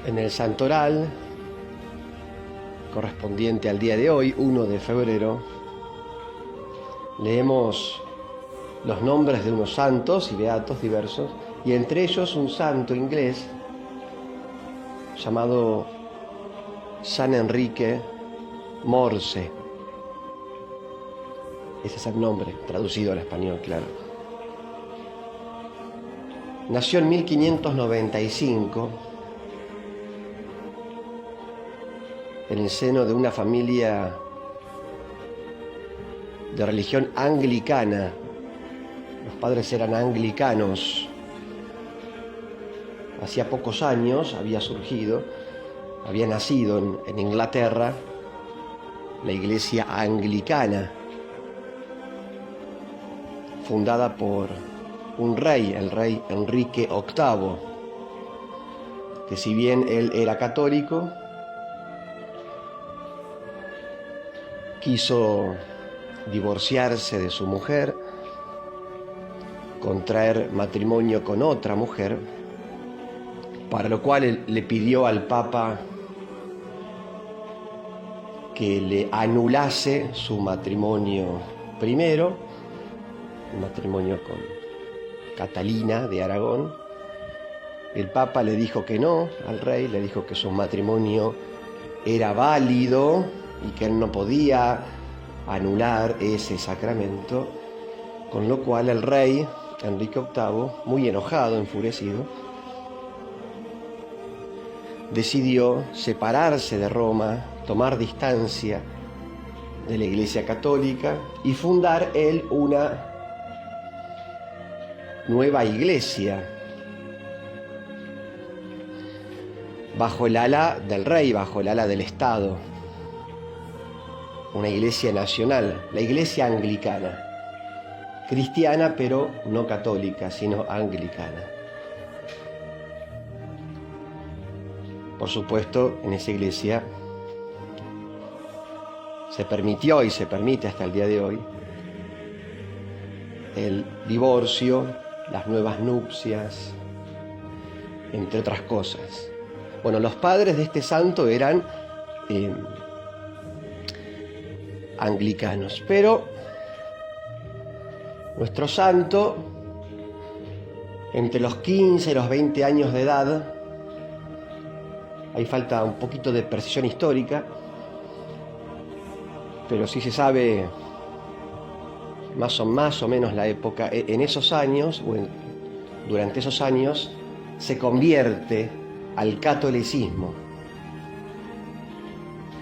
En el santoral correspondiente al día de hoy, 1 de febrero, leemos los nombres de unos santos y beatos diversos, y entre ellos un santo inglés llamado San Enrique Morse. Ese es el nombre, traducido al español, claro. Nació en 1595 en el seno de una familia de religión anglicana. Los padres eran anglicanos. Hacía pocos años había nacido en Inglaterra la iglesia anglicana, fundada por un rey, el rey Enrique VIII, que si bien él era católico, quiso divorciarse de su mujer, contraer matrimonio con otra mujer, para lo cual él le pidió al Papa que le anulase su matrimonio primero, un matrimonio con Catalina de Aragón. El Papa le dijo que no al rey, le dijo que su matrimonio era válido y que él no podía anular ese sacramento, con lo cual el rey Enrique VIII, muy enojado, enfurecido, decidió separarse de Roma, tomar distancia de la Iglesia Católica y fundar él una nueva iglesia bajo el ala del rey, bajo el ala del Estado, una iglesia nacional, la iglesia anglicana, cristiana pero no católica, sino anglicana. Por supuesto, en esa iglesia se permitió y se permite hasta el día de hoy el divorcio, las nuevas nupcias, entre otras cosas. Bueno, los padres de este santo eran anglicanos, pero nuestro santo, entre los 15 y los 20 años de edad, ahí falta un poquito de precisión histórica, pero sí se sabe más o menos la época. En esos años, durante esos años, se convierte al catolicismo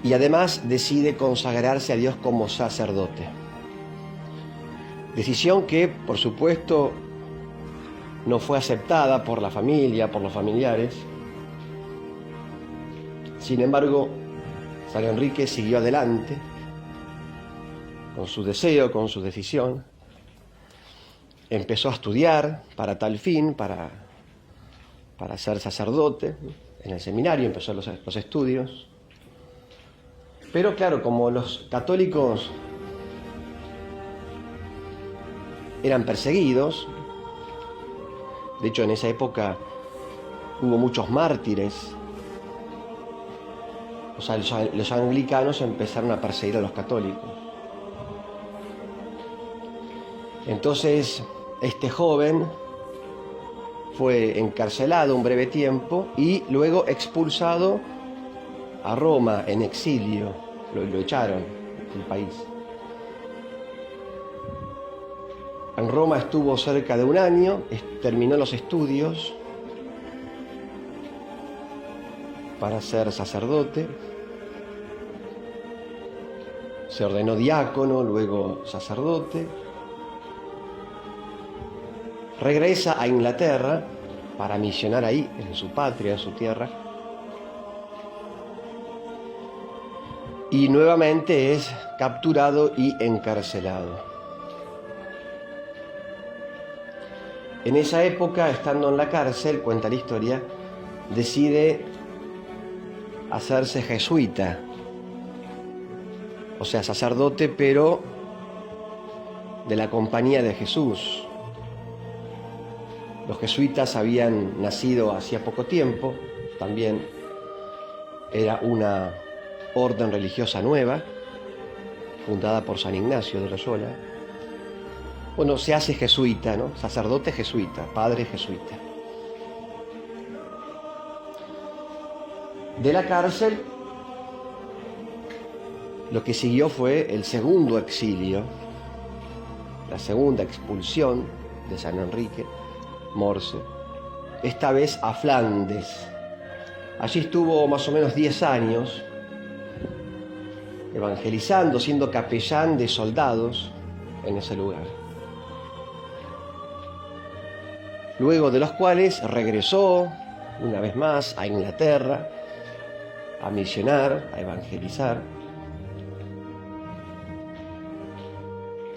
y además decide consagrarse a Dios como sacerdote. Decisión que, por supuesto, no fue aceptada por la familia, por los familiares. Sin embargo, San Enrique siguió adelante con su deseo, con su decisión. Empezó a estudiar para tal fin, para ser sacerdote. En el seminario empezó los estudios. Pero claro, como los católicos eran perseguidos, de hecho en esa época hubo muchos mártires. O sea, los anglicanos empezaron a perseguir a los católicos. Entonces, este joven fue encarcelado un breve tiempo y luego expulsado a Roma en exilio. Lo echaron del país. En Roma estuvo cerca de un año, terminó los estudios para ser sacerdote. Se ordenó diácono, luego sacerdote. Regresa a Inglaterra para misionar ahí, en su patria, en su tierra. Y nuevamente es capturado y encarcelado. En esa época, estando en la cárcel, cuenta la historia, decide hacerse jesuita. O sea, sacerdote, pero de la Compañía de Jesús. Los jesuitas habían nacido hacía poco tiempo, también Era una orden religiosa nueva, fundada por San Ignacio de Loyola. Bueno, se hace jesuita, ¿no? Sacerdote jesuita, padre jesuita. De la cárcel, lo que siguió fue el segundo exilio, la segunda expulsión de San Enrique Morse, esta vez a Flandes. Allí estuvo más o menos 10 años, evangelizando, siendo capellán de soldados en ese lugar. Luego de los cuales regresó una vez más a Inglaterra, a misionar, a evangelizar.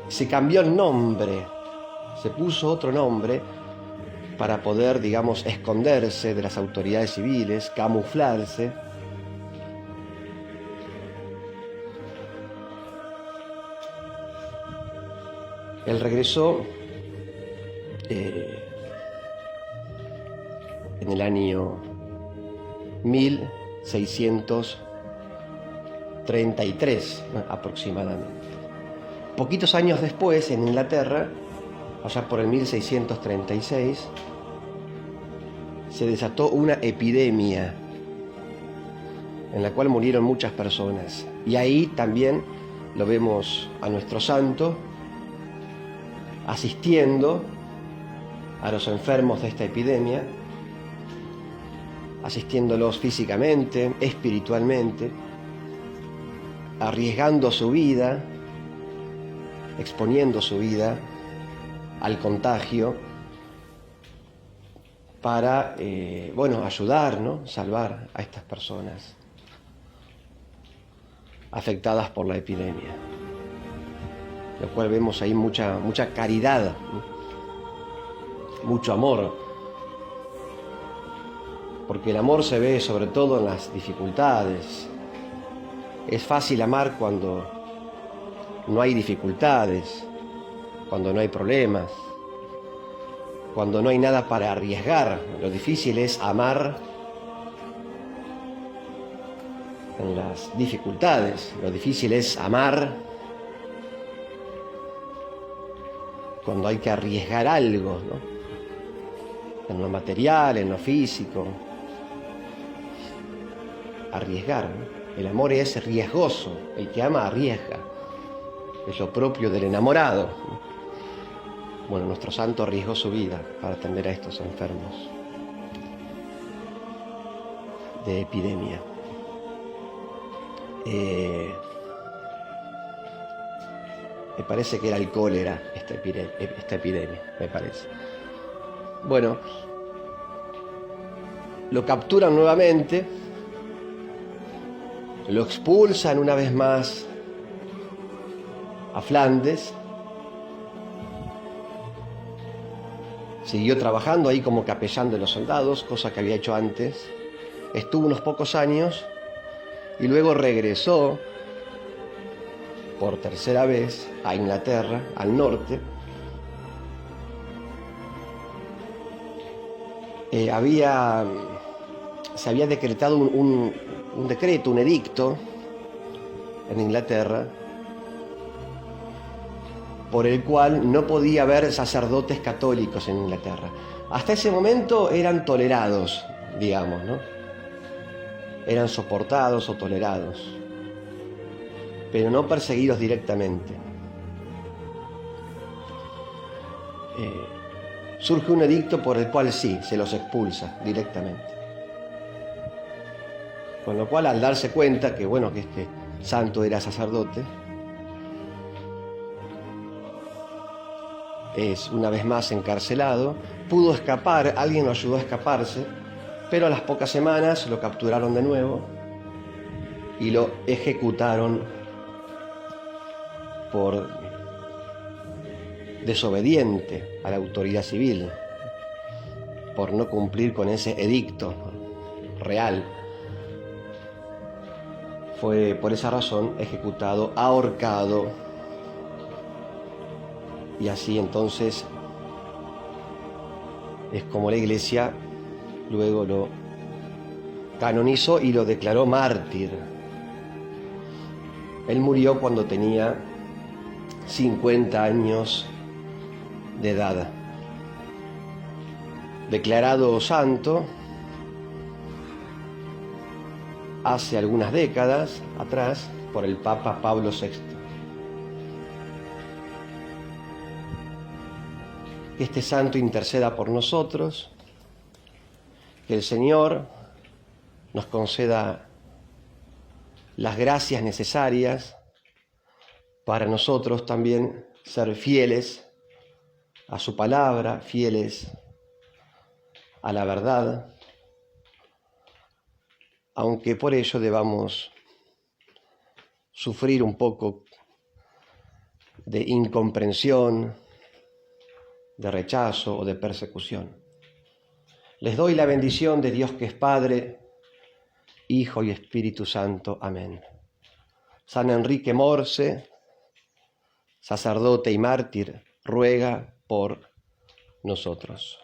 Se cambió el nombre, se puso otro nombre para poder, digamos, esconderse de las autoridades civiles, camuflarse. Él regresó en el año 1633 aproximadamente. Poquitos años después, en Inglaterra, allá por el 1636, se desató una epidemia en la cual murieron muchas personas. Y ahí también lo vemos a nuestro santo asistiendo a los enfermos de esta epidemia, asistiéndolos físicamente, espiritualmente, arriesgando su vida, exponiendo su vida al contagio para, ayudar, ¿no? Salvar a estas personas afectadas por la epidemia. Lo cual vemos ahí mucha caridad, ¿no? Mucho amor, porque el amor se ve sobre todo en las dificultades. Es fácil amar cuando no hay dificultades, cuando no hay problemas, cuando no hay nada para arriesgar. Lo difícil es amar en las dificultades. Lo difícil es amar cuando hay que arriesgar algo, ¿no? En lo material, en lo físico. Arriesgar, ¿no? El amor es riesgoso. El que ama arriesga. Es lo propio del enamorado. Bueno, nuestro santo arriesgó su vida para atender a estos enfermos de epidemia. Me parece que era el cólera esta epidemia, me parece. Bueno, lo capturan nuevamente, lo expulsan una vez más a Flandes. Siguió trabajando ahí como capellán de los soldados, cosa que había hecho antes. Estuvo unos pocos años y luego regresó por tercera vez a Inglaterra, al norte. Se había decretado un decreto, un edicto en Inglaterra, por el cual no podía haber sacerdotes católicos en Inglaterra. Hasta ese momento eran tolerados, digamos, ¿no? Eran soportados o tolerados, pero no perseguidos directamente. Surge un edicto por el cual sí, se los expulsa directamente. Con lo cual, al darse cuenta que este santo era sacerdote, es una vez más encarcelado. Pudo escapar, alguien lo ayudó a escaparse, pero a las pocas semanas lo capturaron de nuevo y lo ejecutaron por desobediente a la autoridad civil, por no cumplir con ese edicto real. Fue por esa razón ejecutado, ahorcado, y así entonces es como la Iglesia luego lo canonizó y lo declaró mártir. Él murió cuando tenía 50 años de edad. Declarado santo hace algunas décadas atrás por el Papa Pablo VI. Que este santo interceda por nosotros, que el Señor nos conceda las gracias necesarias para nosotros también ser fieles a su palabra, fieles a la verdad, aunque por ello debamos sufrir un poco de incomprensión, de rechazo o de persecución. Les doy la bendición de Dios que es Padre, Hijo y Espíritu Santo. Amén. San Enrique Morse, sacerdote y mártir, ruega por nosotros.